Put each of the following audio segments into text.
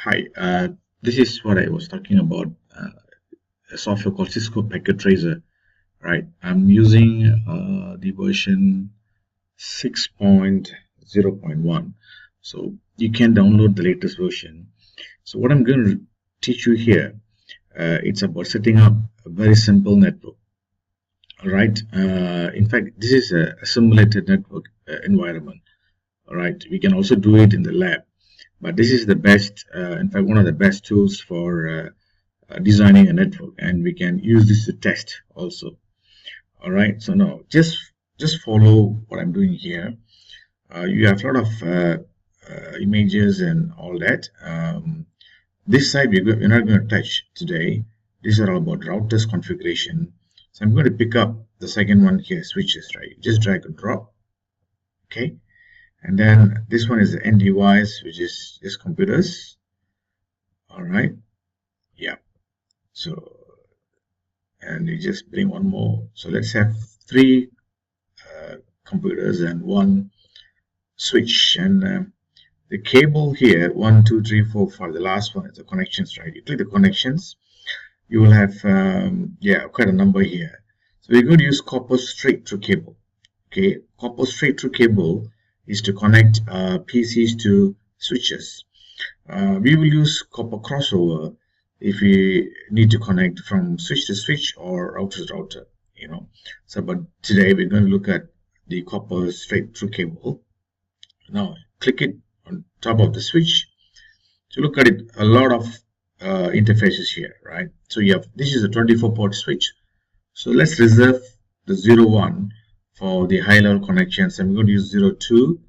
Hi, this is what I was talking about, a software called Cisco Packet Tracer, right? I'm using the version 6.0.1, so you can download the latest version. So what I'm going to teach you here, it's about setting up a very simple network, all right? In fact, this is a simulated network environment, all right? We can also do it in the lab, but this is the best, in fact, one of the best tools for designing a network, and we can use this to test also. All right, so now just follow what I'm doing here. You have a lot of images and all that. This side we're not going to touch today. These are all about routers configuration. So I'm going to pick up the second one here, switches, right? Just drag and drop. Okay, and then this one is the end device, which is just computers. All right, yeah. So, and you just bring one more. So let's have three computers and one switch. And the cable here, 1, 2, 3, 4, 5. The last one is the connections, right? You click the connections, you will have quite a number here. So we're going to use copper straight through cable. Okay, copper straight through cable is to connect PCs to switches. We will use copper crossover if we need to connect from switch to switch or router to router, So, but today we're going to look at the copper straight through cable. Now, click it on top of the switch. To look at it, a lot of interfaces here, right? So you have, this is a 24-port switch. So let's reserve the 01 for the high-level connections. I'm going to use 02.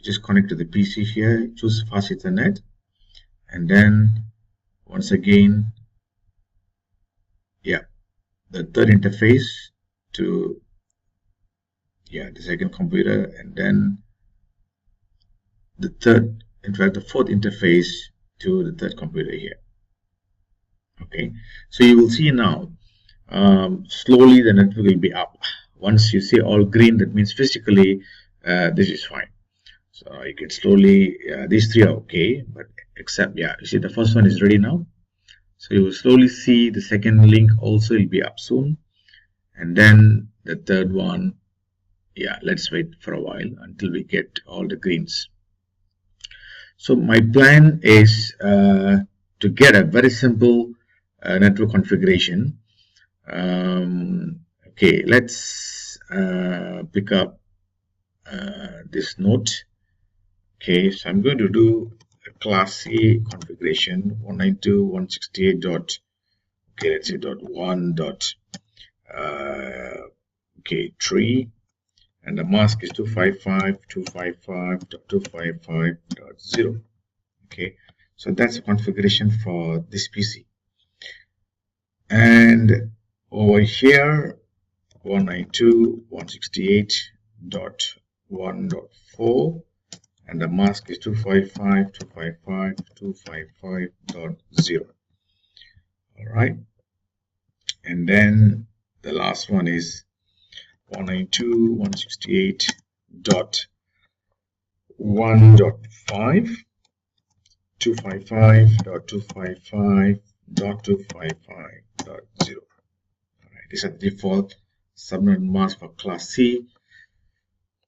Just connect to the PC here, choose fast Ethernet, and then once again, the third interface to the second computer, and then the third, in fact the fourth interface to the third computer here. Okay, so you will see now slowly the network will be up. Once you see all green, that means physically this is fine. So you can slowly, these three are okay, but except, you see the first one is ready now. So you will slowly see the second link also will be up soon. And then the third one, let's wait for a while until we get all the greens. So my plan is to get a very simple network configuration. Okay, let's pick up this node. Okay, so I'm going to do a class C configuration 192.168. Okay, let's say .1.3, and the mask is 255.255.255.0. Okay, so that's the configuration for this PC. And over here, 192.168.1.4, and the mask is 255.255.255.0. All right, and then the last one is 192.168.1.5, 255.255.255.0. Alright, these are the default subnet masks for class C.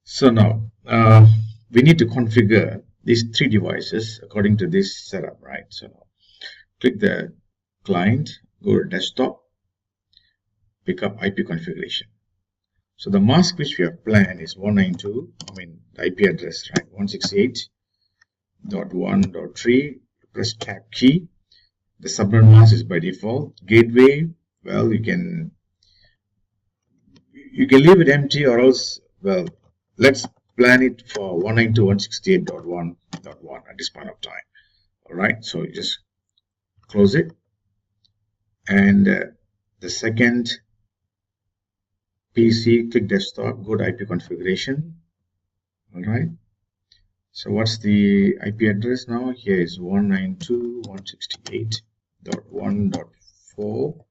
So now we need to configure these three devices according to this setup, right? So now click the client, go to desktop, pick up IP configuration. So the mask which we have planned is 192, the IP address, right? 168.1.3. Press tab key. The subnet mask is by default. Gateway, well, you can leave it empty, or else, well, let's plan it for 192.168.1.1 at this point of time. All right, so you just close it, and the second PC, click desktop, go to IP configuration. All right, so what's the IP address now? Here is 192.168.1.4.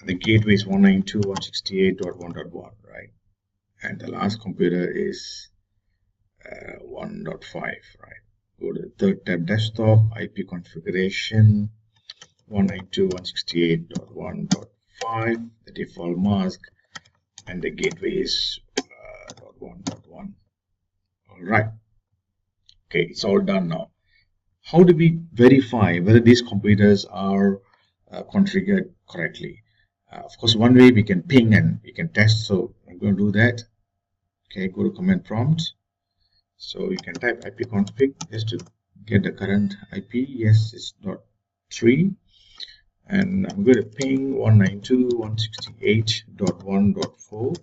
The gateway is 192.168.1.1, right? And the last computer is 1.5, right? Go to the third tab, desktop, IP configuration, 192.168.1.5, the default mask, and the gateway is .1.1. All right. Okay, it's all done now. How do we verify whether these computers are configured correctly? Of course, one way we can ping and we can test. So I'm going to do that. Okay, go to command prompt. So you can type ipconfig just to get the current IP. Yes, it's .3. And I'm going to ping 192.168.1.4.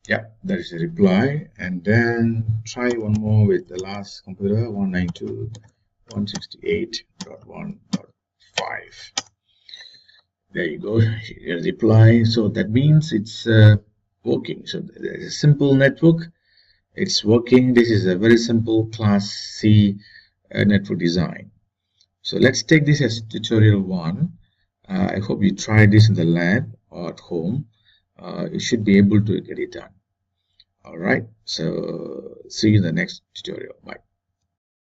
Yeah, that is a reply. And then try one more with the last computer, 192.168.1.5. There you go, here's the reply. So that means it's working. So there's a simple network. It's working. This is a very simple Class C network design. So let's take this as tutorial 1. I hope you try this in the lab or at home. You should be able to get it done. All right. So see you in the next tutorial. Bye.